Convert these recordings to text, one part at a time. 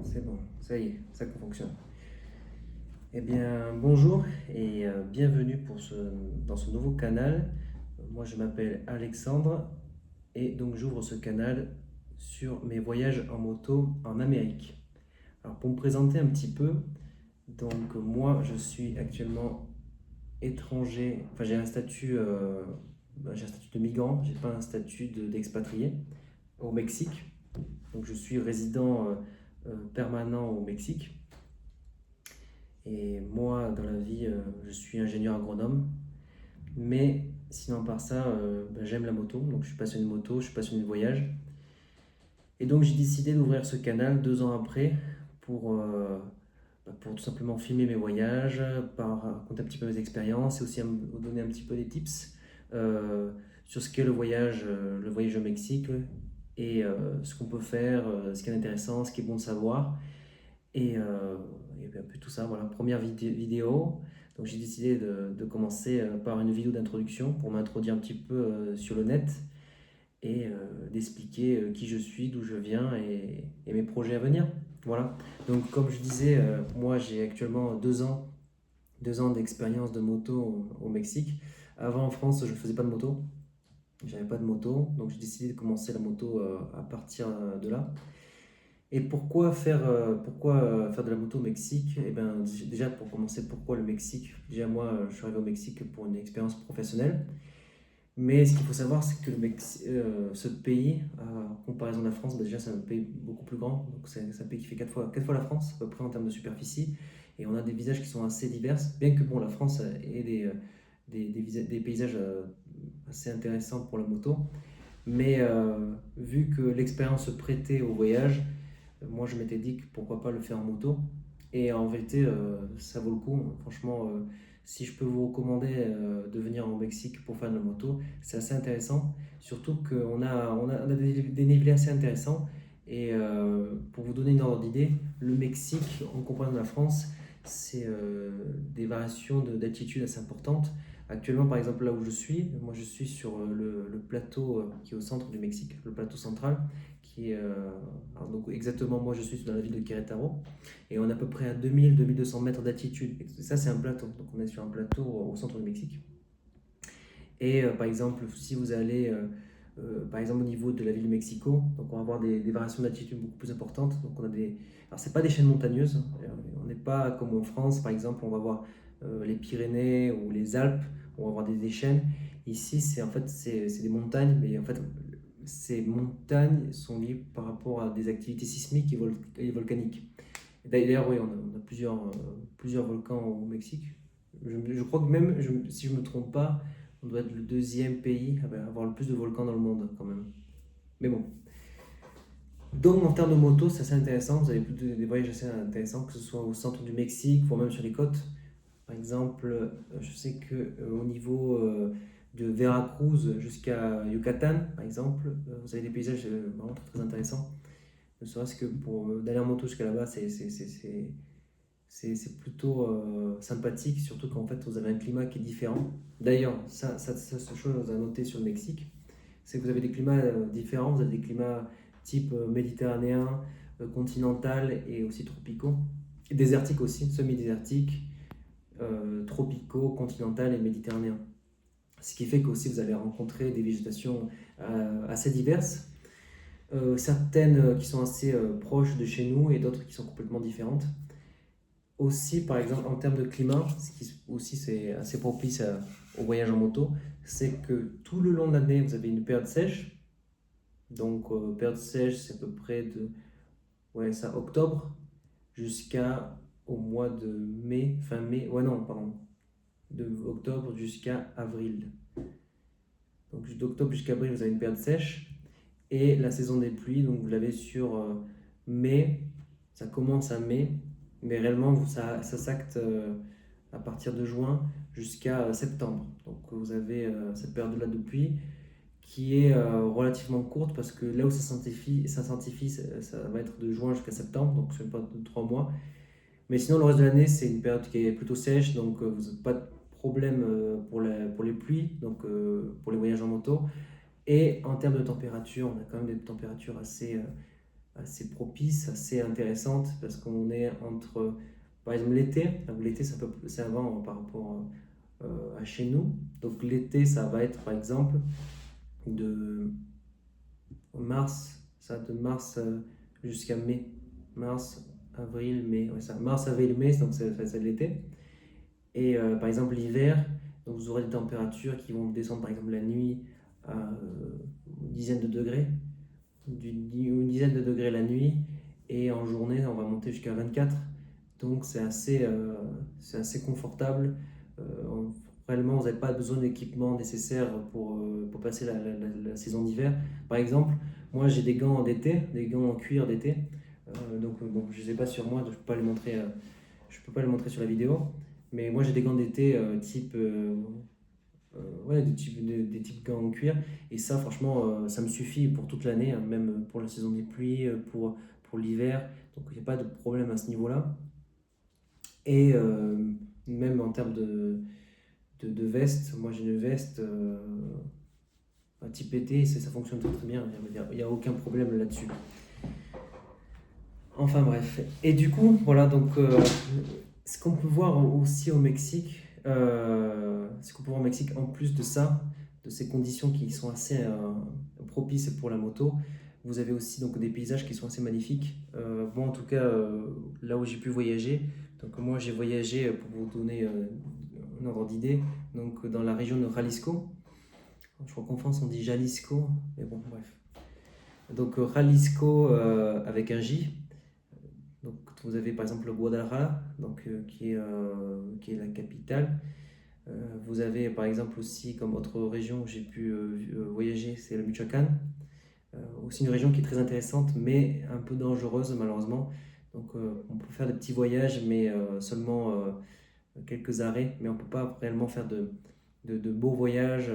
C'est bon, ça y est, ça fonctionne. Eh bien, bonjour et bienvenue dans ce nouveau canal. Moi, je m'appelle Alexandre et donc j'ouvre ce canal sur mes voyages en moto en Amérique. Alors, pour me présenter un petit peu, donc moi, je suis actuellement étranger, enfin j'ai un statut de migrant, j'ai pas un statut d'expatrié au Mexique. Donc, je suis résident permanent au Mexique. Et moi, dans la vie, je suis ingénieur agronome. Mais sinon, par ça, j'aime la moto. Donc, je suis passionné de moto, je suis passionné de voyage. Et donc, j'ai décidé d'ouvrir ce canal 2 ans après pour, euh, pour tout simplement filmer mes voyages, raconter un petit peu mes expériences et aussi vous donner un petit peu des tips sur ce qu'est le voyage au Mexique et ce qu'on peut faire, ce qui est intéressant, ce qui est bon de savoir. Et bien, un peu tout ça, voilà, première vidéo. Donc j'ai décidé de commencer par une vidéo d'introduction pour m'introduire un petit peu sur le net et d'expliquer qui je suis, d'où je viens et mes projets à venir. Voilà. Donc comme je disais, moi j'ai actuellement 2 ans d'expérience de moto au Mexique. Avant en France, je ne faisais pas de moto. J'avais pas de moto, donc j'ai décidé de commencer la moto à partir de là. Et pourquoi faire de la moto au Mexique? Eh ben, déjà, pour commencer, pourquoi le Mexique? Déjà, moi, je suis arrivé au Mexique pour une expérience professionnelle. Mais ce qu'il faut savoir, c'est que ce pays, en comparaison de la France, déjà, c'est un pays beaucoup plus grand. Donc, c'est un pays qui fait 4 fois la France, à peu près en termes de superficie. Et on a des visages qui sont assez divers. Bien que bon, la France ait des paysages assez intéressants pour la moto. Mais vu que l'expérience se prêtait au voyage, moi, je m'étais dit que pourquoi pas le faire en moto. Et en vérité, ça vaut le coup. Franchement, si je peux vous recommander de venir au Mexique pour faire de la moto, c'est assez intéressant. Surtout qu'on a des dénivelés assez intéressants. Et pour vous donner une ordre d'idée, le Mexique, en comparaison de la France, c'est des variations d'altitude assez importantes. Actuellement, par exemple, là où je suis, moi je suis sur le plateau qui est au centre du Mexique, le plateau central, qui est alors donc exactement, moi je suis dans la ville de Querétaro et on est à peu près à 2000-2200 mètres d'altitude. Et ça, c'est un plateau. Donc on est sur un plateau au centre du Mexique. Et par exemple, si vous allez par exemple au niveau de la ville de Mexico, donc on va avoir des variations d'altitude beaucoup plus importantes. Donc on a des, alors c'est pas des chaînes montagneuses. On n'est pas comme en France, par exemple, on va voir les Pyrénées ou les Alpes, on va avoir des chaînes. Ici, c'est des montagnes, mais en fait ces montagnes sont liées par rapport à des activités sismiques et volcaniques. D'ailleurs, oui, on a plusieurs volcans au Mexique. Je crois que même, si je ne me trompe pas, on doit être le deuxième pays à avoir le plus de volcans dans le monde, quand même. Mais bon. Donc, en termes de moto, c'est assez intéressant. Vous avez des voyages assez intéressants, que ce soit au centre du Mexique, voire même sur les côtes. Par exemple, je sais qu'au niveau de Veracruz jusqu'à Yucatan, par exemple, vous avez des paysages vraiment très, très intéressants. Ne serait-ce que pour d'aller en moto jusqu'à là-bas, c'est plutôt sympathique, surtout qu'en fait vous avez un climat qui est différent. D'ailleurs, c'est chose à noter sur le Mexique, c'est que vous avez des climats différents, vous avez des climats type méditerranéen, continental et aussi tropicaux, et désertiques aussi, semi-désertiques, tropicaux, continental et méditerranéens. Ce qui fait qu'aussi vous allez rencontrer des végétations assez diverses, certaines qui sont assez proches de chez nous et d'autres qui sont complètement différentes. Aussi, par exemple, en termes de climat, ce qui aussi c'est assez propice au voyage en moto, c'est que tout le long de l'année, vous avez une période sèche. Donc, période sèche, c'est à peu près de ouais, ça, octobre jusqu'à au mois de mai, fin mai, ouais non, pardon, de octobre jusqu'à avril. Donc, d'octobre jusqu'à avril, vous avez une période sèche. Et la saison des pluies, donc vous l'avez sur mai, ça commence à mai, mais réellement ça s'acte à partir de juin jusqu'à septembre. Donc vous avez cette période-là de pluie qui est relativement courte parce que là où ça va être de juin jusqu'à septembre, donc c'est pas de 3 mois. Mais sinon le reste de l'année c'est une période qui est plutôt sèche, donc vous n'avez pas de problème pour les pluies, donc pour les voyages en moto. Et en termes de température, on a quand même des températures assez assez propice, assez intéressante, parce qu'on est entre, par exemple, l'été. L'été, c'est avant par rapport à chez nous. Donc l'été, ça va être, par exemple, de mars, ça de mars jusqu'à mai. Mars, avril, mai. Ouais, ça, mars, avril, mai, donc c'est l'été. Et par exemple, l'hiver, donc vous aurez des températures qui vont descendre, par exemple, la nuit à une dizaine de degrés, une dizaine de degrés la nuit, et en journée, on va monter jusqu'à 24. Donc c'est assez confortable. Euh, Réellement, vous n'avez pas besoin d'équipement nécessaire pour passer la saison d'hiver. Par exemple, moi j'ai des gants d'été, des gants en cuir d'été. Donc bon, je ne les ai pas sur moi, donc je ne peux pas les montrer, je peux pas les montrer sur la vidéo. Mais moi j'ai des gants d'été type, ouais, des types gants en cuir. Et ça, franchement, ça me suffit pour toute l'année, hein, même pour la saison des pluies, pour l'hiver. Donc il n'y a pas de problème à ce niveau-là. Et même en termes de veste, moi j'ai une veste type été, ça fonctionne très très bien, il n'y a aucun problème là-dessus. Enfin bref. Et du coup, voilà, donc ce qu'on peut voir aussi au Mexique, ce qu'on peut voir au Mexique en plus de ça, de ces conditions qui sont assez propices pour la moto, vous avez aussi donc des paysages qui sont assez magnifiques. Moi en tout cas, là où j'ai pu voyager, donc moi j'ai voyagé, pour vous donner un ordre d'idée, donc dans la région de Jalisco. Je crois qu'en France on dit Jalisco, mais bon bref. Donc Jalisco avec un J. Donc vous avez par exemple le Guadalajara, donc, qui est la capitale. Vous avez par exemple aussi comme autre région où j'ai pu voyager, c'est le Michoacán. Aussi une région qui est très intéressante mais un peu dangereuse malheureusement. Donc on peut faire des petits voyages mais seulement quelques arrêts, mais on ne peut pas réellement faire de beaux voyages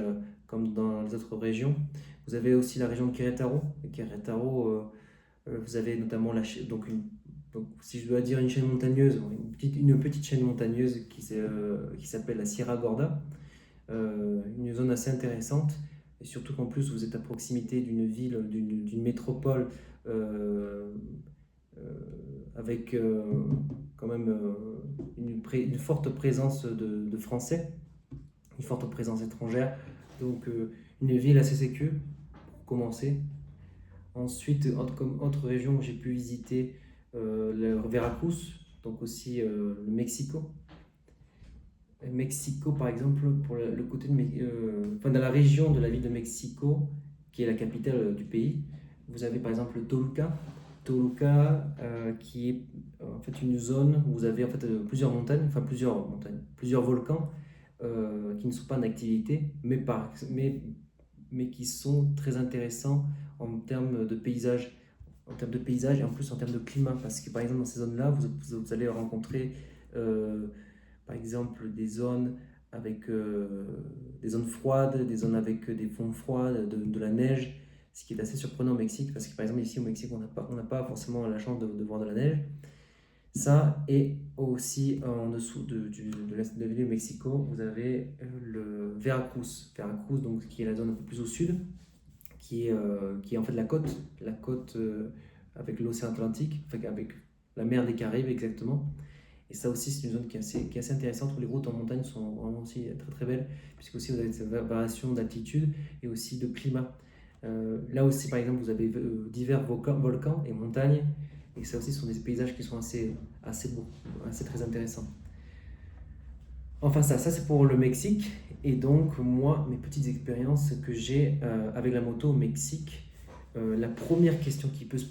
comme dans les autres régions. Vous avez aussi la région de Querétaro. Querétaro, vous avez notamment donc si je dois dire une chaîne montagneuse, une petite chaîne montagneuse qui s'appelle la Sierra Gorda, une zone assez intéressante, et surtout qu'en plus vous êtes à proximité d'une ville, d'une métropole euh, euh, avec quand même une forte présence de Français, une forte présence étrangère, donc une ville assez sécure pour commencer. Ensuite, comme autre région, j'ai pu visiter le Veracruz, donc aussi le Mexico. Mexico, par exemple, pour le côté enfin, dans la région de la ville de Mexico, qui est la capitale du pays, vous avez par exemple Toluca. Toluca, qui est en fait une zone où vous avez en fait plusieurs volcans qui ne sont pas en activité, mais qui sont très intéressants en termes de paysage, et en plus en termes de climat, parce que par exemple dans ces zones-là, vous allez rencontrer par exemple des zones avec des zones froides, des zones avec des fonds froids, de la neige, ce qui est assez surprenant au Mexique, parce que par exemple ici au Mexique, on n'a pas forcément la chance de voir de la neige. Ça, et aussi en dessous de l'est de la ville de Mexico, vous avez le Veracruz. Veracruz, donc, qui est la zone un peu plus au sud, qui est en fait la côte avec l'océan Atlantique, enfin, avec la mer des Caraïbes exactement. Et ça aussi, c'est une zone qui est assez intéressante où les routes en montagne sont vraiment aussi très très belles, puisque aussi vous avez cette variation d'altitude et aussi de climat. Là aussi, par exemple, vous avez divers volcans et montagnes, et ça aussi, ce sont des paysages qui sont assez beaux, assez très intéressants. Enfin, ça c'est pour le Mexique. Et donc, moi, mes petites expériences que j'ai avec la moto au Mexique, la première question qui peut se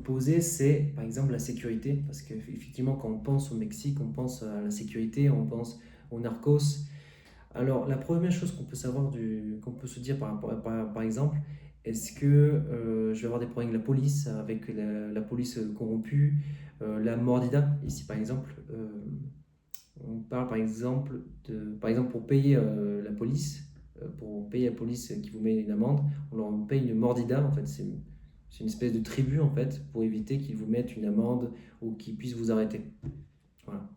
poser, c'est par exemple la sécurité. Parce qu'effectivement, quand on pense au Mexique, on pense à la sécurité, on pense aux narcos. Alors, la première chose qu'on peut savoir, qu'on peut se dire par exemple, est-ce que je vais avoir des problèmes avec la police, avec la police corrompue, la mordida, ici par exemple. On parle par exemple pour payer pour payer la police qui vous met une amende, on leur paye une mordida. En fait, c'est une espèce de tribu en fait pour éviter qu'ils vous mettent une amende ou qu'ils puissent vous arrêter. Voilà.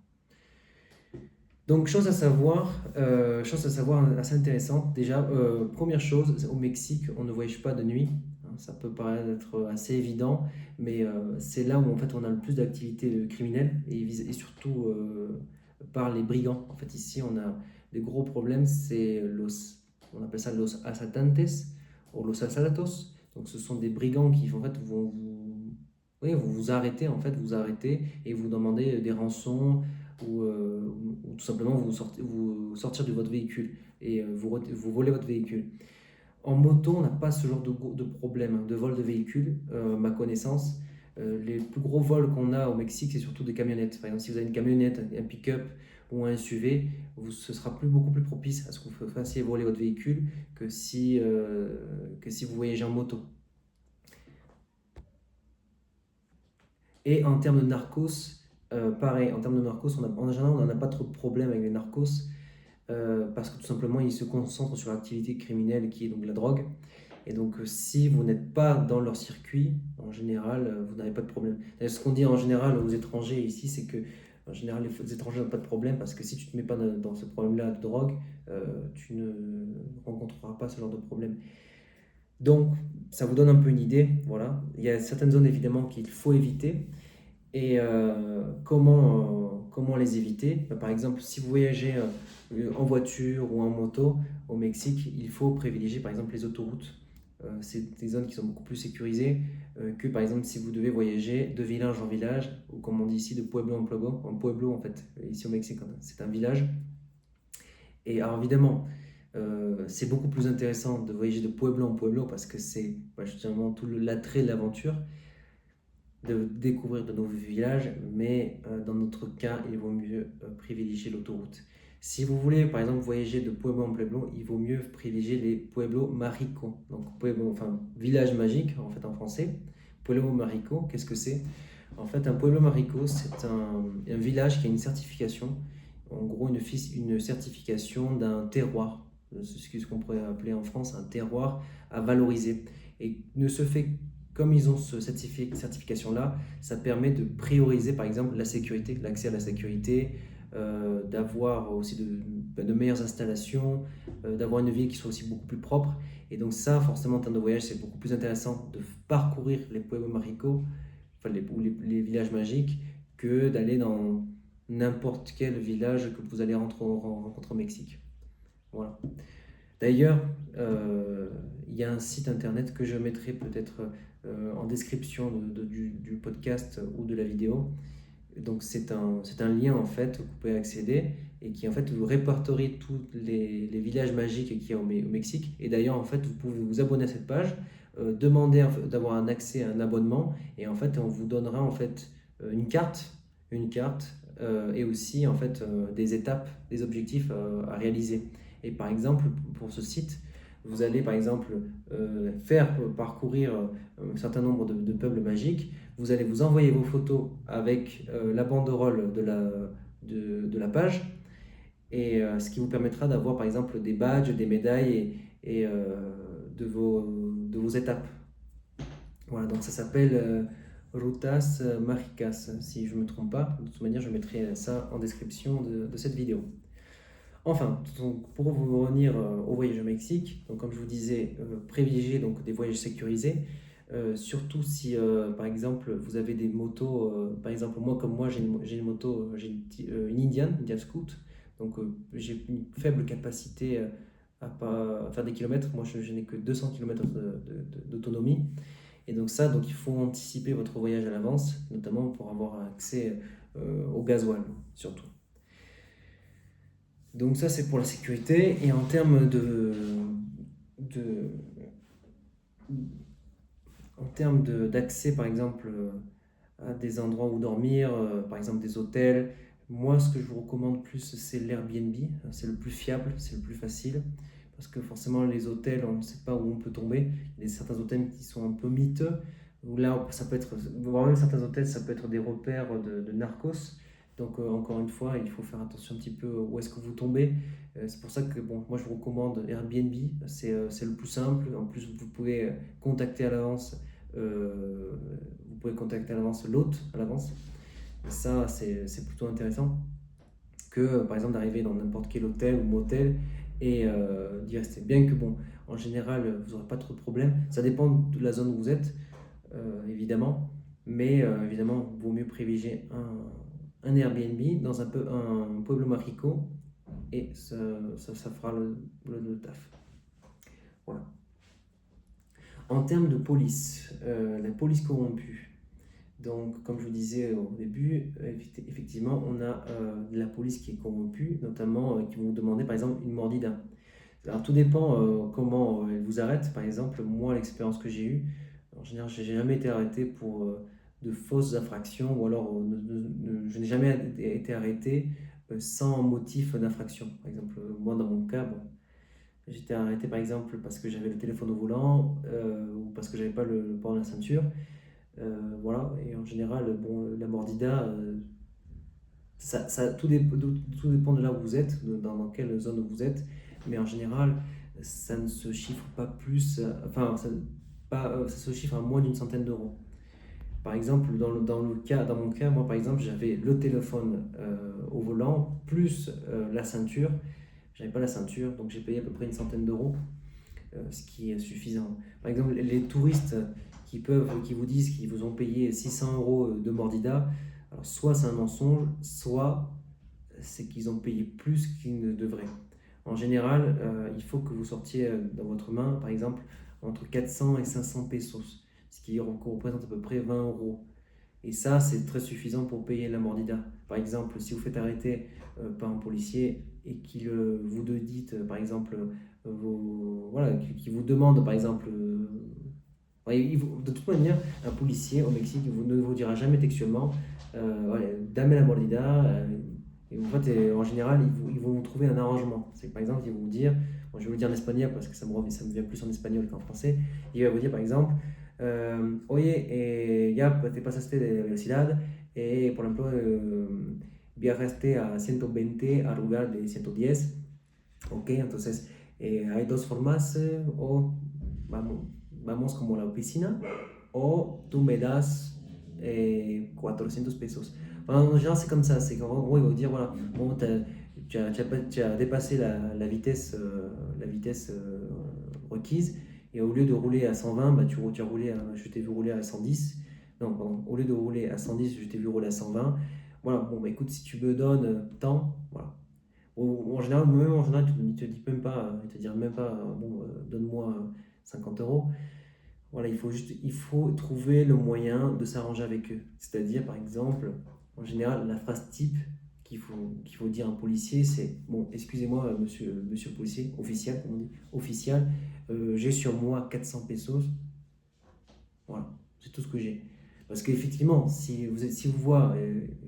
Donc, chose à savoir assez intéressante. Déjà, première chose, au Mexique, on ne voyage pas de nuit. Hein. Ça peut paraître assez évident, mais c'est là où en fait on a le plus d'activités criminelles et surtout par les brigands. En fait, ici on a des gros problèmes, on appelle ça los asaltantes ou los asaltos. Donc ce sont des brigands qui en fait vont oui, vous arrêter en fait, vous arrêter et vous demander des rançons ou tout simplement vous sortir de votre véhicule et vous voler votre véhicule. En moto, on n'a pas ce genre de problème de vol de véhicule, ma connaissance. Les plus gros vols qu'on a au Mexique, c'est surtout des camionnettes. Par exemple, si vous avez une camionnette, un pick-up ou un SUV, ce sera beaucoup plus propice à ce que vous fassiez voler votre véhicule que si vous voyagez en moto. Et en termes de narcos, pareil, en termes de narcos, en général, on n'en a pas trop de problème avec les narcos parce que tout simplement, ils se concentrent sur l'activité criminelle qui est donc la drogue. Et donc, si vous n'êtes pas dans leur circuit, en général, vous n'avez pas de problème. D'ailleurs, ce qu'on dit en général aux étrangers ici, c'est que en général, les étrangers n'ont pas de problème parce que si tu ne te mets pas dans ce problème-là de drogue, tu ne rencontreras pas ce genre de problème. Donc, ça vous donne un peu une idée. Voilà. Il y a certaines zones évidemment qu'il faut éviter. Et comment les éviter? Par exemple, si vous voyagez en voiture ou en moto au Mexique, il faut privilégier par exemple les autoroutes. C'est des zones qui sont beaucoup plus sécurisées que par exemple si vous devez voyager de village en village, ou comme on dit ici, de pueblo en pueblo. En pueblo, en fait, ici au Mexique, c'est un village. Et alors évidemment, c'est beaucoup plus intéressant de voyager de pueblo en pueblo parce que c'est justement tout l'attrait de l'aventure de découvrir de nouveaux villages, mais dans notre cas, il vaut mieux privilégier l'autoroute. Si vous voulez, par exemple, voyager de pueblo en pueblo, il vaut mieux privilégier les pueblos mágicos. Donc, pueblo, enfin, village magique, en fait, en français. Pueblo mágico, qu'est-ce que c'est? En fait, un pueblo mágico, c'est un village qui a une certification, en gros, une certification d'un terroir. C'est ce qu'on pourrait appeler en France un terroir à valoriser. Et ne se fait comme ils ont cette certification-là, ça permet de prioriser par exemple la sécurité, l'accès à la sécurité, d'avoir aussi de meilleures installations, d'avoir une ville qui soit aussi beaucoup plus propre. Et donc ça, forcément, en termes de voyage, c'est beaucoup plus intéressant de parcourir les pueblos mágicos, enfin les villages magiques, que d'aller dans n'importe quel village que vous allez rencontrer au Mexique. Voilà. D'ailleurs, il y a un site internet que je mettrai peut-être en description du podcast ou de la vidéo. Donc c'est un lien en fait où vous pouvez accéder et qui en fait vous répertorie tous les villages magiques qu'il y a au Mexique. Et d'ailleurs en fait vous pouvez vous abonner à cette page, demander d'avoir un accès à un abonnement et en fait on vous donnera en fait une carte et aussi en fait des étapes, des objectifs à réaliser. Et par exemple, pour ce site, vous allez par exemple faire parcourir un certain nombre de peuples magiques. Vous allez vous envoyer vos photos avec la banderole de la page, et ce qui vous permettra d'avoir par exemple des badges, des médailles et de vos étapes. Voilà, donc ça s'appelle Rutas Mágicas, si je ne me trompe pas. De toute manière, je mettrai ça en description de cette vidéo. Enfin, donc, pour vous revenir au voyage au Mexique, donc comme je vous disais, privilégiez donc des voyages sécurisés, surtout si par exemple vous avez des motos, par exemple moi j'ai une moto, j'ai une Indian Scoot, donc j'ai une faible capacité à faire des kilomètres, moi je n'ai que 200 km d'autonomie, et donc ça, donc il faut anticiper votre voyage à l'avance, notamment pour avoir accès au gasoil surtout. Donc ça c'est pour la sécurité, et en termes d'accès par exemple à des endroits où dormir, par exemple des hôtels, moi ce que je vous recommande plus c'est l'Airbnb, c'est le plus fiable, c'est le plus facile, parce que forcément les hôtels on ne sait pas où on peut tomber, il y a certains hôtels qui sont un peu miteux, où là ça peut être, voire même certains hôtels ça peut être des repères de narcos. Donc encore une fois, il faut faire attention un petit peu où est-ce que vous tombez. C'est pour ça que bon, moi je vous recommande Airbnb, c'est le plus simple. En plus, vous pouvez contacter à l'avance, l'hôte à l'avance. Et ça, c'est plutôt intéressant que par exemple d'arriver dans n'importe quel hôtel ou motel et d'y rester. Bien que, bon, en général, vous n'aurez pas trop de problèmes. Ça dépend de la zone où vous êtes, évidemment, mais évidemment, il vaut mieux privilégier un Airbnb dans un pueblo mágico et ça fera le taf. Voilà. En termes de police, la police corrompue. Donc, comme je vous disais au début, effectivement, on a de la police qui est corrompue, notamment qui vont vous demander par exemple une mordida. Alors, tout dépend comment elle vous arrête. Par exemple, moi, l'expérience que j'ai eue, en général, je n'ai jamais été arrêté pour de fausses infractions ou alors je n'ai jamais été arrêté sans motif d'infraction. Par exemple, moi, dans mon cas, bon, j'étais arrêté par exemple parce que j'avais le téléphone au volant ou parce que j'avais pas le port de la ceinture. Voilà, et en général, bon, la mordida, tout dépend de là où vous êtes, dans quelle zone vous êtes, mais en général, ça ne se chiffre pas plus, enfin, ça se chiffre à moins d'une centaine d'euros. Par exemple, dans mon cas, moi par exemple, j'avais le téléphone au volant plus la ceinture. J'avais pas la ceinture, donc j'ai payé à peu près une centaine d'euros, ce qui est suffisant. Par exemple, les touristes qui vous disent qu'ils vous ont payé 600 euros de mordida, alors soit c'est un mensonge, soit c'est qu'ils ont payé plus qu'ils ne devraient. En général, il faut que vous sortiez dans votre main, par exemple, entre 400 et 500 pesos, ce qui représente à peu près 20 euros. Et ça, c'est très suffisant pour payer la mordida. Par exemple, si vous faites arrêter par un policier et qu'il vous dit, par exemple, voilà, qui vous demande, par exemple, ouais, de toute manière, un policier au Mexique ne vous dira jamais textuellement, ouais, dame la mordida. Et en fait, en général, ils vont trouver un arrangement. C'est que, par exemple, ils vont vous dire, bon, je vais vous le dire en espagnol parce que ça me vient plus en espagnol qu'en français. Il va vous dire, par exemple, oye, ya te pasaste de velocidad, por ejemplo, viajaste a 120 a lugar de 110. Ok, entonces hay dos formas, o vamos como a la oficina, o tú me das 400 pesos. Enfin, en général, c'est comme ça. C'est qu'en gros, ils vont dire voilà, bon, tu as dépassé la vitesse requise, et au lieu de rouler à 120, bah, tu as roulé je t'ai vu rouler à 110. Non, pardon, au lieu de rouler à 110, je t'ai vu rouler à 120. Voilà, bon, bah écoute, si tu me donnes tant, voilà. En général, même en général, il te dit même pas, il te dira même pas, bon, donne-moi 50 euros. Voilà, il faut trouver le moyen de s'arranger avec eux. C'est-à-dire, par exemple, en général, la phrase type qu'il faut dire à un policier, c'est bon, excusez-moi, monsieur le policier, officiel, comme on dit, officiel, j'ai sur moi 400 pesos. Voilà, c'est tout ce que j'ai. Parce qu'effectivement, si vous voit,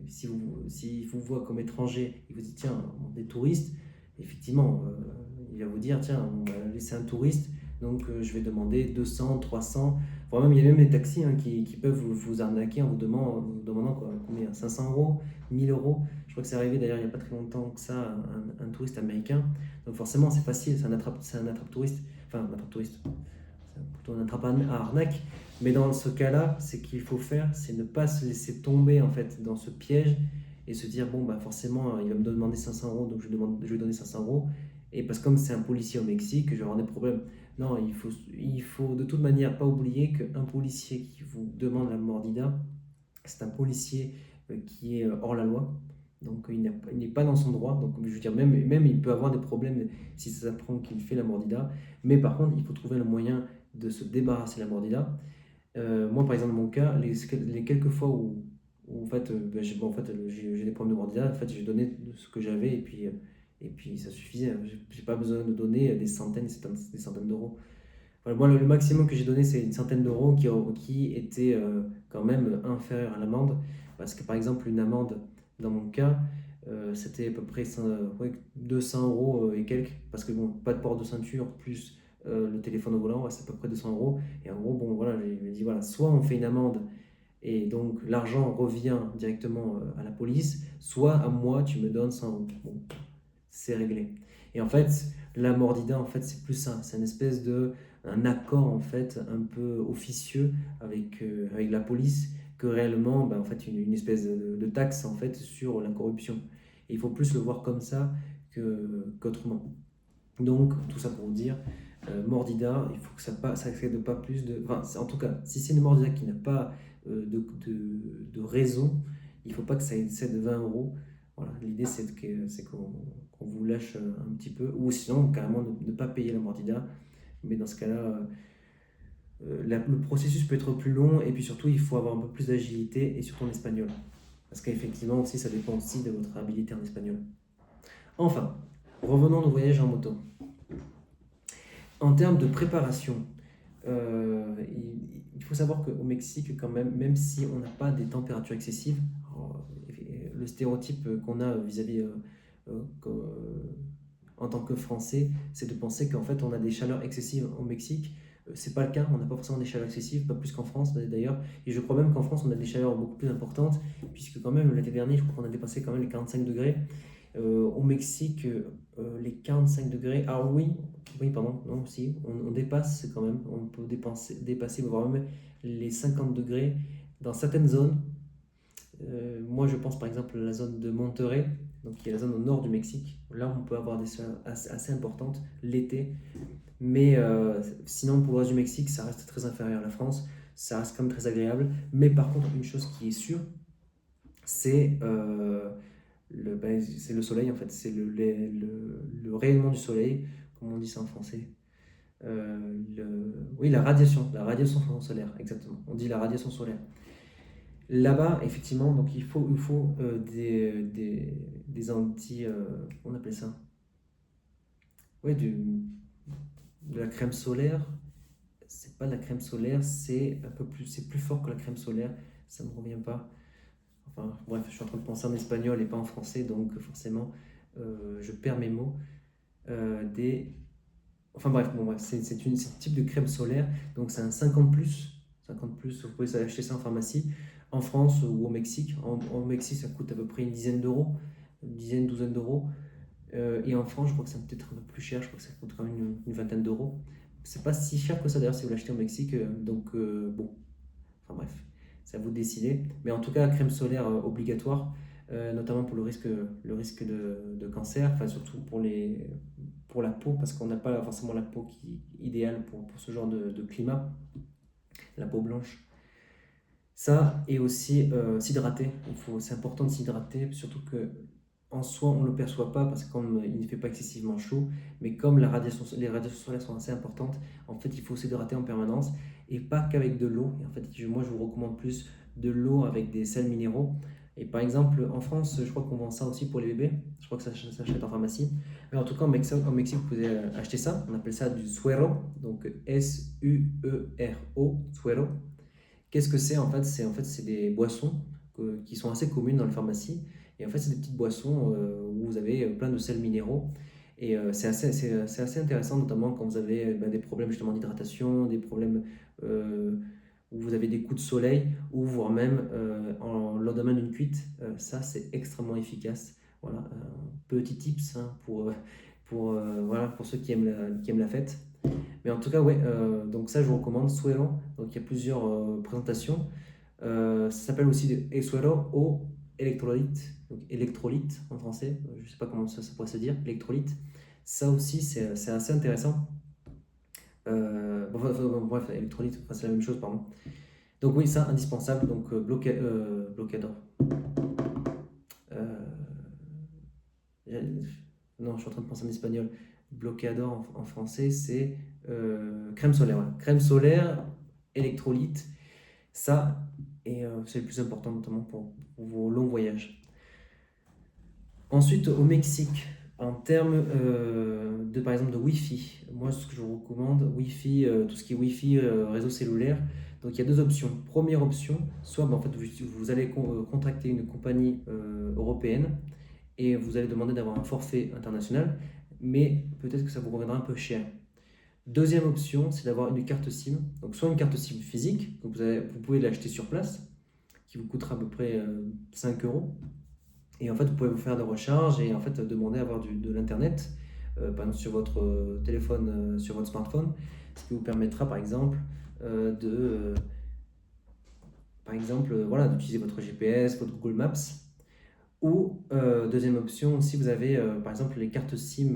si vous voit comme étranger, il vous dit tiens, des touristes, effectivement, il va vous dire tiens, on va laisser un touriste, donc je vais demander 200, 300, voire même il y a même des taxis qui peuvent vous arnaquer en vous demandant quoi, combien 500 euros, 1000 euros. Je crois que c'est arrivé d'ailleurs il n'y a pas très longtemps que ça, un touriste américain. Donc forcément, c'est facile, c'est un attrape-touriste, enfin un attrape-touriste, c'est plutôt un attrape à arnaque. Mais dans ce cas-là, ce qu'il faut faire, c'est ne pas se laisser tomber en fait dans ce piège et se dire bon bah forcément il va me demander 500 euros donc je vais donner 500 euros et parce que comme c'est un policier au Mexique, je vais avoir des problèmes. Non, il faut de toute manière pas oublier qu'un policier qui vous demande la mordida, c'est un policier qui est hors la loi. Donc il n'est pas dans son droit. Donc je veux dire, même il peut avoir des problèmes si ça s'apprend qu'il fait la mordida. Mais par contre, il faut trouver le moyen de se débarrasser de la mordida. Moi, par exemple, dans mon cas, les quelques fois où en fait, j'ai des problèmes de mordida, en fait, j'ai donné ce que j'avais et puis ça suffisait. J'ai pas besoin de donner des centaines d'euros. Voilà, moi, le maximum que j'ai donné, c'est une centaine d'euros qui était quand même inférieur à l'amende. Parce que par exemple, une amende, dans mon cas, c'était à peu près 200 euros et quelques. Parce que bon, pas de port de ceinture plus le téléphone au volant, ouais, c'est à peu près 200 euros. Et en gros, bon, voilà, j'ai dit voilà, soit on fait une amende et donc l'argent revient directement à la police, soit à moi, tu me donnes 100 euros. Bon, c'est réglé. Et en fait, la mordida, en fait, c'est plus ça. C'est une espèce de un accord en fait un peu officieux avec la police que réellement en fait une espèce de taxe en fait sur la corruption. Et il faut plus le voir comme ça qu'autrement. Donc, tout ça pour vous dire, Mordida, il faut que ça excède pas plus de... Enfin, en tout cas, si c'est une Mordida qui n'a pas de raison, il ne faut pas que ça excède 20 euros. Voilà, l'idée c'est qu'on vous lâche un petit peu, ou sinon carrément ne pas payer la Mordida. Mais dans ce cas-là, le processus peut être plus long, et puis surtout, il faut avoir un peu plus d'agilité, et surtout en espagnol. Parce qu'effectivement aussi, ça dépend aussi de votre habilité en espagnol. Enfin, revenons au voyage en moto. En termes de préparation, il faut savoir qu'au Mexique, quand même si on n'a pas des températures excessives, le stéréotype qu'on a vis-à-vis en tant que Français, c'est de penser qu'en fait on a des chaleurs excessives au Mexique. C'est pas le cas, on n'a pas forcément des chaleurs excessives, pas plus qu'en France d'ailleurs. Et je crois même qu'en France on a des chaleurs beaucoup plus importantes, puisque quand même l'été dernier, je crois qu'on a dépassé quand même les 45 degrés. Au Mexique, les 45 degrés, ah oui, pardon, non, si, on dépasse quand même, on peut dépasser, voire même les 50 degrés dans certaines zones. Moi, je pense par exemple à la zone de Monterrey, donc qui est la zone au nord du Mexique. Là, on peut avoir des chaleurs assez importantes l'été, mais sinon, pour le reste du Mexique, ça reste très inférieur à la France, ça reste quand même très agréable. Mais par contre, une chose qui est sûre, c'est c'est le soleil en fait, c'est le rayonnement du soleil, comme on dit ça en français. Oui, la radiation solaire, exactement. On dit la radiation solaire. Là-bas, effectivement, donc il faut des anti, on appelle ça, oui, de la crème solaire. C'est pas de la crème solaire, c'est un peu plus, c'est plus fort que la crème solaire. Ça me revient pas. Enfin, bref, je suis en train de penser en espagnol et pas en français, donc forcément, je perds mes mots. Des... Enfin bref, bon, bref, c'est un type de crème solaire, donc c'est un 50 plus. 50 plus, vous pouvez acheter ça en pharmacie, en France ou au Mexique. Au Mexique, ça coûte à peu près une dizaine d'euros, une dizaine, douzaine d'euros. Et en France, je crois que c'est peut-être un peu plus cher, je crois que ça coûte quand même une vingtaine d'euros. C'est pas si cher que ça d'ailleurs si vous l'achetez au Mexique, donc bon, enfin bref, c'est à vous de décider. Mais en tout cas, crème solaire obligatoire, notamment pour le risque de cancer, enfin surtout pour la peau, parce qu'on n'a pas forcément la peau qui est idéale pour ce genre de climat, la peau blanche. Ça, et aussi s'hydrater. C'est important de s'hydrater, surtout que en soi, on ne le perçoit pas parce que comme il ne fait pas excessivement chaud, mais comme les radiations solaires sont assez importantes, en fait, il faut s'hydrater en permanence et pas qu'avec de l'eau. Et en fait, moi, je vous recommande plus de l'eau avec des sels minéraux. Et par exemple, en France, je crois qu'on vend ça aussi pour les bébés. Je crois que ça s'achète en pharmacie. Mais en tout cas, au Mexique, vous pouvez acheter ça. On appelle ça du suero, donc Suero, suero. Qu'est-ce que c'est en fait? C'est des boissons qui sont assez communes dans les pharmacies. Et en fait, c'est des petites boissons où vous avez plein de sels minéraux. Et c'est assez intéressant, notamment quand vous avez des problèmes justement d'hydratation, des problèmes où vous avez des coups de soleil, ou voire même en lendemain d'une cuite. Ça, c'est extrêmement efficace. Voilà, petit tips hein, voilà, pour ceux qui aiment la fête. Mais en tout cas, ouais, donc ça je vous recommande, Suero. Donc il y a plusieurs présentations. Ça s'appelle aussi Suero au électrolyte, donc électrolyte en français, je ne sais pas comment ça pourrait se dire, électrolyte. Ça aussi c'est assez intéressant. Bref, électrolyte, enfin, c'est la même chose, pardon. Donc oui, ça indispensable, donc Blocador. Non, je suis en train de penser en espagnol. Bloqueador en français, c'est crème solaire. Voilà. Crème solaire, électrolyte, ça, et c'est le plus important notamment pour vos longs voyages. Ensuite, au Mexique, en termes par exemple de Wi-Fi, moi ce que je vous recommande, Wi-Fi, tout ce qui est Wi-Fi, réseau cellulaire. Donc il y a deux options. Première option, soit en fait, vous allez contacter une compagnie européenne et vous allez demander d'avoir un forfait international, mais peut-être que ça vous reviendra un peu cher. Deuxième option, c'est d'avoir une carte SIM, donc soit une carte SIM physique, donc vous pouvez l'acheter sur place, qui vous coûtera à peu près 5 euros, et en fait vous pouvez vous faire des recharges et en fait demander à avoir de l'internet, par exemple sur votre téléphone, sur votre smartphone, ce qui vous permettra par exemple voilà, d'utiliser votre GPS, votre Google Maps, Ou deuxième option, si vous avez par exemple les cartes SIM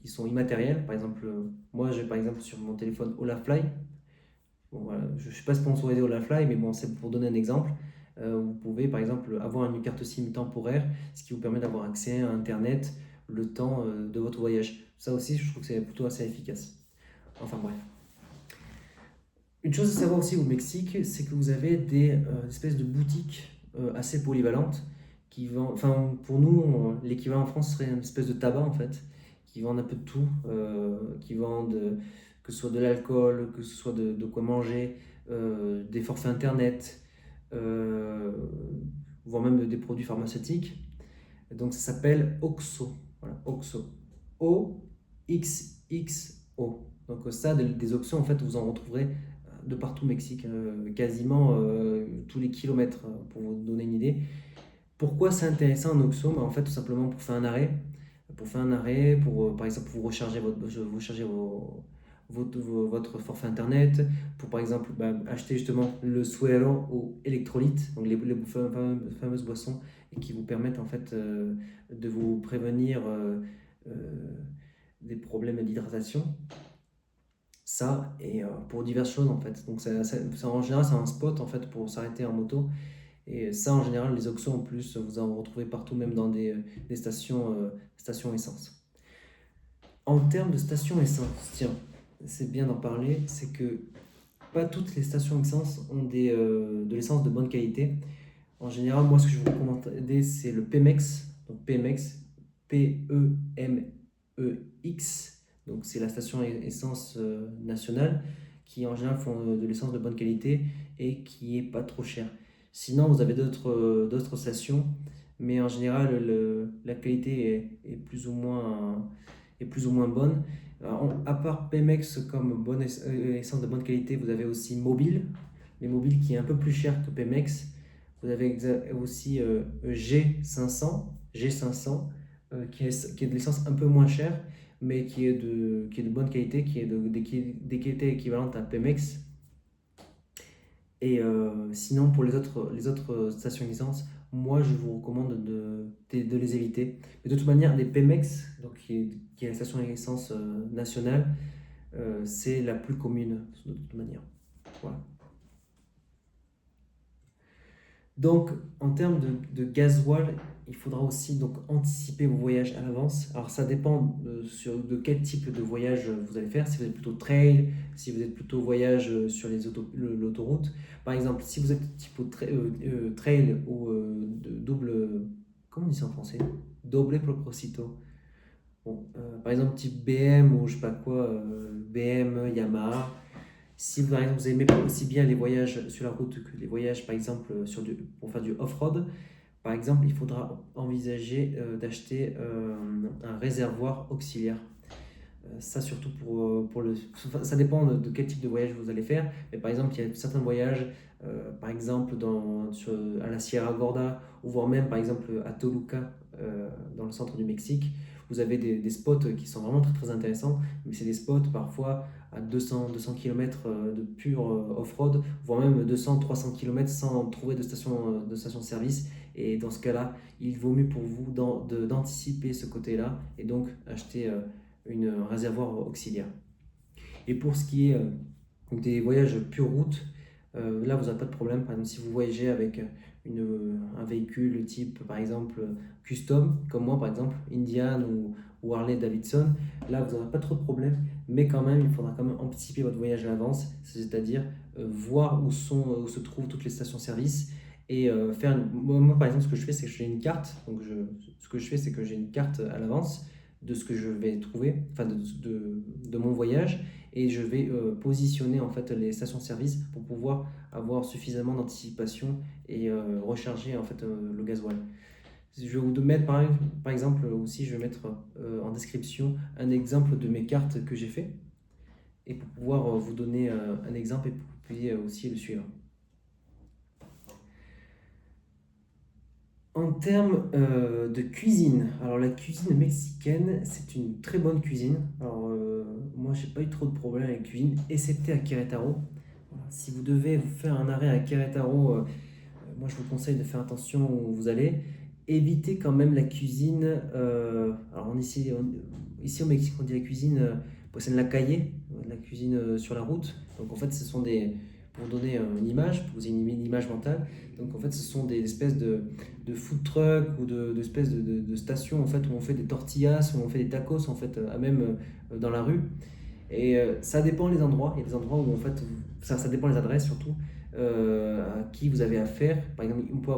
qui sont immatérielles, par exemple, moi j'ai par exemple sur mon téléphone Olafly. Bon, voilà, je ne suis pas sponsorisé Olafly, mais bon, c'est pour donner un exemple. Vous pouvez par exemple avoir une carte SIM temporaire, ce qui vous permet d'avoir accès à Internet le temps de votre voyage. Ça aussi, je trouve que c'est plutôt assez efficace. Enfin bref. Une chose à savoir aussi au Mexique, c'est que vous avez des espèces de boutiques assez polyvalentes qui vendent, enfin pour nous, l'équivalent en France serait une espèce de tabac en fait, qui vendent un peu de tout, qui vendent que ce soit de l'alcool, que ce soit de quoi manger, des forfaits internet, euh, voire même des produits pharmaceutiques. Donc ça s'appelle OXXO. Voilà, OXXO. O-X-X-O. Donc ça, des OXXO, en fait, vous en retrouverez de partout au Mexique, quasiment tous les kilomètres, pour vous donner une idée. Pourquoi c'est intéressant un OXXO? En fait, tout simplement pour faire un arrêt. Pour faire un arrêt, par exemple, vous recharger votre forfait internet, pour par exemple acheter justement le suero ou électrolyte, donc les fameuses boissons et qui vous permettent en fait de vous prévenir euh, des problèmes d'hydratation. Ça et pour diverses choses en fait. Donc en général c'est un spot en fait pour s'arrêter en moto. Et ça en général les OXXO en plus vous en retrouvez partout même dans des stations essence. En termes de stations essence, tiens, c'est bien d'en parler, c'est que pas toutes les stations essence ont de l'essence de bonne qualité. En général, moi, ce que je vous recommande, c'est le Pemex. Donc Pemex, P-E-M-E-X. Donc c'est la station essence nationale qui en général font de l'essence de bonne qualité et qui est pas trop chère. Sinon, vous avez d'autres stations, mais en général, la qualité est plus ou moins bonne. À part Pemex comme bonne essence de bonne qualité, vous avez aussi Mobile, mais Mobile qui est un peu plus cher que Pemex. Vous avez aussi G500 qui est de l'essence un peu moins chère, mais qui est de bonne qualité, qui est des qualités équivalentes à Pemex. Et sinon, pour les autres stations d'essence, moi je vous recommande de les éviter. Mais de toute manière, les Pemex, donc qui est la station d'essence nationale, c'est la plus commune de toute manière. Voilà. Donc, en termes de gasoil, il faudra aussi donc anticiper vos voyages à l'avance. Alors, ça dépend de quel type de voyage vous allez faire. Si vous êtes plutôt trail, si vous êtes plutôt voyage sur l'autoroute. Par exemple, si vous êtes type trail ou double. Comment on dit ça en français? Doble propósito. Bon, par exemple, type BM ou je sais pas quoi, BM, Yamaha. Si par exemple vous aimez aussi bien les voyages sur la route que les voyages par exemple pour faire du off-road, par exemple il faudra envisager d'acheter un réservoir auxiliaire. Ça surtout ça dépend de quel type de voyage vous allez faire, mais par exemple il y a certains voyages, par exemple à la Sierra Gorda, ou voire même par exemple à Toluca, dans le centre du Mexique, vous avez des spots qui sont vraiment très très intéressants, mais c'est des spots parfois à 200 km de pur off-road, voire même 200-300 km sans trouver de station service. Et dans ce cas-là, il vaut mieux pour vous d'anticiper ce côté-là et donc acheter un réservoir auxiliaire. Et pour ce qui est des voyages pure route, là vous n'avez pas de problème. Par exemple, si vous voyagez avec un véhicule type par exemple custom, comme moi par exemple, Indian ou Harley Davidson, là vous n'aurez pas trop de problème, mais quand même il faudra quand même anticiper votre voyage à l'avance, c'est-à-dire voir où se trouvent toutes les stations-service et moi par exemple ce que je fais c'est que j'ai une carte, donc ce que je fais c'est que j'ai une carte à l'avance de ce que je vais trouver, enfin de mon voyage, et je vais positionner en fait les stations-service pour pouvoir avoir suffisamment d'anticipation et recharger en fait le gasoil. Je vais vous mettre par exemple aussi, je vais mettre en description un exemple de mes cartes que j'ai fait et pour pouvoir vous donner un exemple et pour que vous puissiez aussi le suivre. En termes de cuisine, alors la cuisine mexicaine, c'est une très bonne cuisine. Alors moi, j'ai pas eu trop de problèmes avec la cuisine, excepté à Querétaro. Voilà. Si vous devez vous faire un arrêt à Querétaro, moi je vous conseille de faire attention où vous allez. Évitez quand même la cuisine. Alors ici au Mexique, on dit la cuisine, c'est de la calle, la cuisine sur la route. Donc en fait, ce sont pour vous donner une image, pour vous ayez une image mentale. Donc en fait, ce sont des espèces de food truck ou d'espèces de stations en fait où on fait des tortillas, où on fait des tacos en fait, même dans la rue. Et ça dépend des endroits. Il y a des endroits où en fait, ça dépend des adresses surtout, à qui vous avez affaire. Par exemple, on peut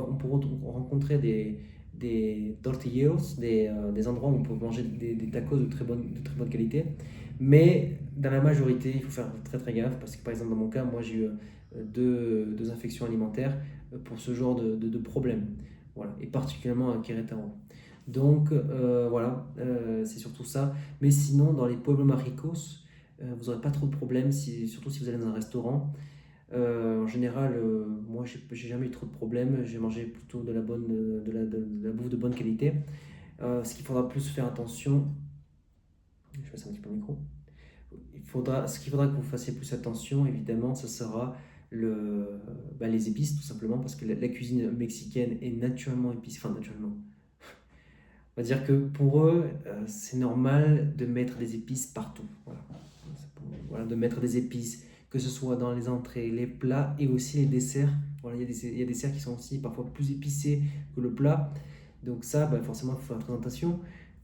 rencontrer des tortilleros, des endroits où on peut manger des tacos de très bonne qualité. Mais dans la majorité, il faut faire très très gaffe parce que par exemple dans mon cas, moi j'ai eu deux infections alimentaires pour ce genre de problème. Voilà. Et particulièrement à Querétaro. Donc voilà, c'est surtout ça. Mais sinon, dans les pueblos mágicos, vous n'aurez pas trop de problèmes, surtout si vous allez dans un restaurant. En général, moi, j'ai jamais eu trop de problèmes. J'ai mangé plutôt de la bouffe de bonne qualité. Ce qu'il faudra plus faire attention, je passe un petit peu le micro. Ce qu'il faudra que vous fassiez plus attention, évidemment, ce sera les épices, tout simplement, parce que la cuisine mexicaine est naturellement épicée. Enfin, naturellement. On va dire que pour eux, c'est normal de mettre des épices partout. Voilà. Voilà, de mettre des épices, que ce soit dans les entrées, les plats et aussi les desserts. Voilà, il y a des desserts qui sont aussi parfois plus épicés que le plat. Donc ça, forcément, il faut faire attention.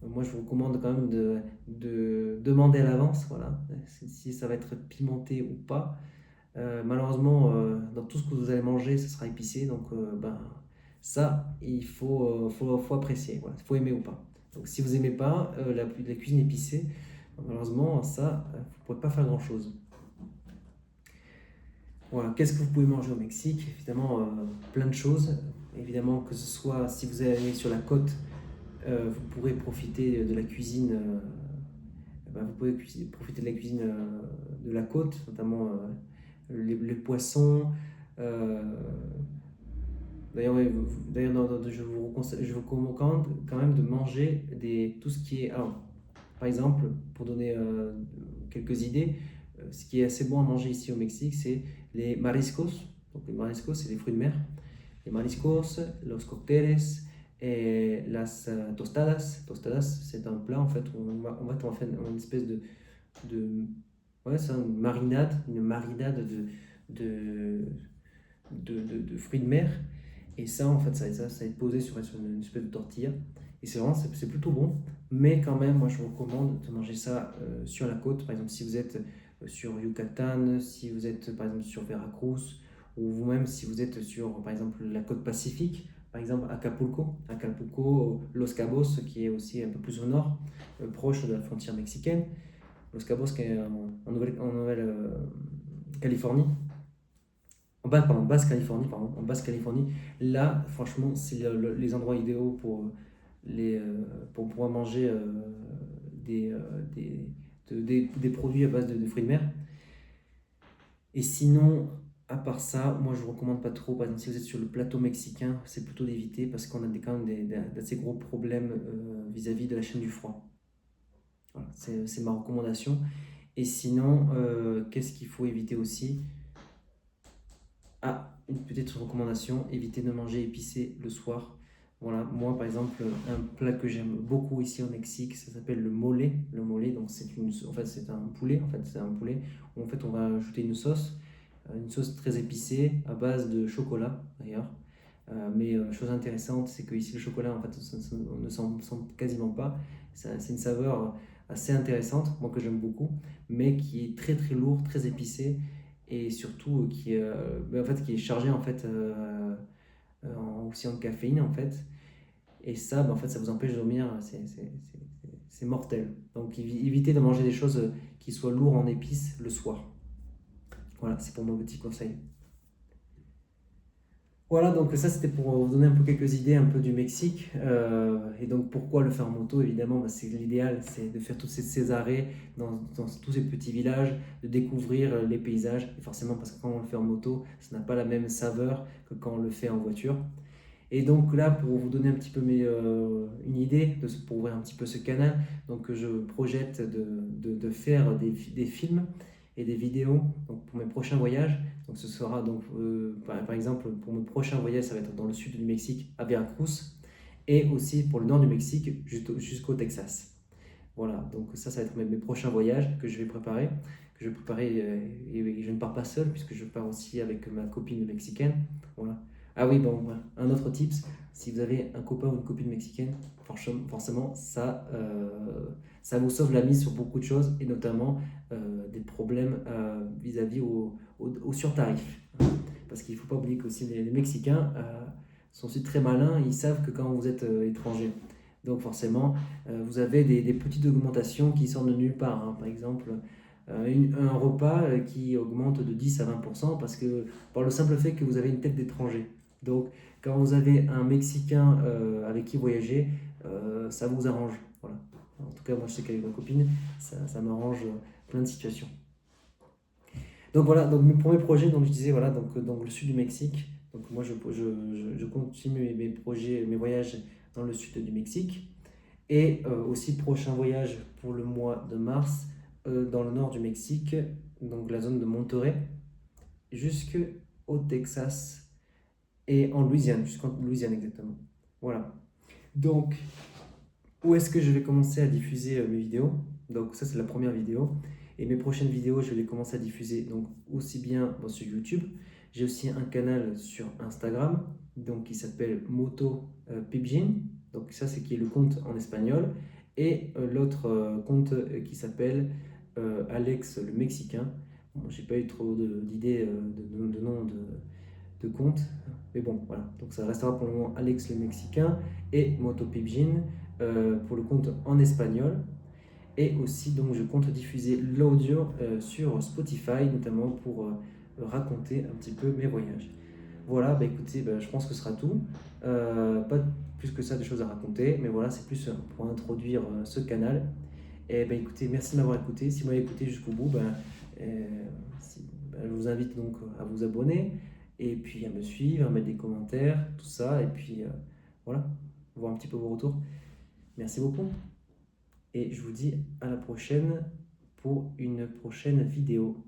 Moi, je vous recommande quand même de demander à l'avance, voilà, si ça va être pimenté ou pas. Malheureusement, dans tout ce que vous allez manger, ce sera épicé. Donc ça, il faut apprécier. Voilà, il faut aimer ou pas. Donc si vous n'aimez pas la cuisine épicée, malheureusement, ça, vous ne pourrez pas faire grand-chose. Voilà, qu'est-ce que vous pouvez manger au Mexique? Évidemment, plein de choses. Évidemment, que ce soit si vous allez sur la côte, vous pourrez profiter de la cuisine. Vous pouvez profiter de la cuisine de la côte, notamment les poissons. D'ailleurs, je vous recommande quand même de manger tout ce qui est. Alors, par exemple, pour donner quelques idées, ce qui est assez bon à manger ici au Mexique, c'est les mariscos. Donc, les mariscos, c'est des fruits de mer. Les mariscos, los cócteles, et las tostadas. Tostadas, c'est un plat en fait où on va faire une espèce ouais, c'est une marinade de fruits de mer. Et ça, en fait, ça va être posé sur une espèce de tortilla. Et c'est plutôt bon. Mais quand même, moi, je vous recommande de manger ça sur la côte. Par exemple, si vous êtes sur Yucatan, si vous êtes, par exemple, sur Veracruz, ou vous-même, si vous êtes sur, par exemple, la côte Pacifique, par exemple, Acapulco, Los Cabos, qui est aussi un peu plus au nord, proche de la frontière mexicaine. Los Cabos, qui est en Nouvelle-Californie. Basse-Californie, pardon, en Basse-Californie. Là, franchement, c'est les endroits idéaux pour pouvoir manger des produits à base de fruits de mer. Et sinon, à part ça, moi je vous recommande pas trop. Par exemple, si vous êtes sur le plateau mexicain, c'est plutôt d'éviter parce qu'on a quand même d'assez gros problèmes vis-à-vis de la chaîne du froid. Voilà, c'est ma recommandation. Et sinon, qu'est-ce qu'il faut éviter aussi? Ah, une petite recommandation, évitez de manger épicé le soir. Voilà, moi par exemple, un plat que j'aime beaucoup ici au Mexique, ça s'appelle le mole. Le mole, donc en fait, c'est un poulet. En fait, c'est un poulet où en fait on va ajouter une sauce très épicée à base de chocolat d'ailleurs. Mais chose intéressante, c'est que ici le chocolat, en fait, on ne s'en sent quasiment pas. C'est une saveur assez intéressante, moi que j'aime beaucoup, mais qui est très très lourd, très épicé et surtout qui est chargé en fait aussi en caféine en fait. Et ça, en fait, ça vous empêche de dormir, c'est mortel. Donc évitez de manger des choses qui soient lourdes en épices le soir. Voilà, c'est pour mon petit conseil. Voilà, donc ça c'était pour vous donner un peu quelques idées un peu du Mexique. Et donc pourquoi le faire en moto? Évidemment, c'est l'idéal, c'est de faire tous ces arrêts dans tous ces petits villages, de découvrir les paysages. Et forcément, parce que quand on le fait en moto, ça n'a pas la même saveur que quand on le fait en voiture. Et donc là, pour vous donner un petit peu une idée, pour ouvrir un petit peu ce canal, donc je projette de faire des films et des vidéos donc, pour mes prochains voyages. Donc ce sera donc, par exemple, pour mon prochain voyage, ça va être dans le sud du Mexique, à Veracruz, et aussi pour le nord du Mexique jusqu'au Texas. Voilà, donc ça va être mes prochains voyages que je vais préparer, et je ne pars pas seul puisque je pars aussi avec ma copine mexicaine. Voilà. Ah oui, bon, voilà. Un autre tips, si vous avez un copain ou une copine mexicaine, forcément, ça vous sauve la mise sur beaucoup de choses et notamment des problèmes vis-à-vis au surtarif. Parce qu'il ne faut pas oublier que aussi les Mexicains sont aussi très malins, ils savent que quand vous êtes étranger, donc forcément, vous avez des petites augmentations qui sortent de nulle part, hein. Par exemple, un repas qui augmente de 10 à 20% parce que par le simple fait que vous avez une tête d'étranger. Donc quand vous avez un Mexicain avec qui voyager, ça vous arrange. Voilà. En tout cas, moi je sais qu'avec ma copine, ça m'arrange plein de situations. Donc voilà, donc mes premiers projets, donc je disais, voilà, donc dans le sud du Mexique. Donc moi je continue mes projets, mes voyages dans le sud du Mexique. Et aussi prochain voyage pour le mois de mars dans le nord du Mexique, donc la zone de Monterrey, jusqu'au Texas et en Louisiane, jusqu'en Louisiane exactement. Voilà. Donc, où est-ce que je vais commencer à diffuser mes vidéos? Donc ça c'est la première vidéo. Et mes prochaines vidéos, je vais les commencer à diffuser donc aussi bien sur YouTube. J'ai aussi un canal sur Instagram donc, qui s'appelle Moto Pidgin. Donc ça c'est qui est le compte en espagnol. Et l'autre compte qui s'appelle Alex le Mexicain. Bon, j'ai pas eu trop d'idées de nom de compte. Mais bon, voilà. Donc ça restera pour le moment Alex le Mexicain et Moto Pidgin pour le compte en espagnol. Et aussi, donc, je compte diffuser l'audio sur Spotify, notamment pour raconter un petit peu mes voyages. Voilà, bah écoutez, bah, je pense que ce sera tout. Pas plus que ça de choses à raconter, mais voilà, c'est plus pour introduire ce canal. Et bah écoutez, merci de m'avoir écouté. Si vous m'avez écouté jusqu'au bout, je vous invite donc à vous abonner et puis à me suivre, à mettre des commentaires, tout ça. Et puis voilà, voir un petit peu vos retours. Merci beaucoup. Et je vous dis à la prochaine pour une prochaine vidéo.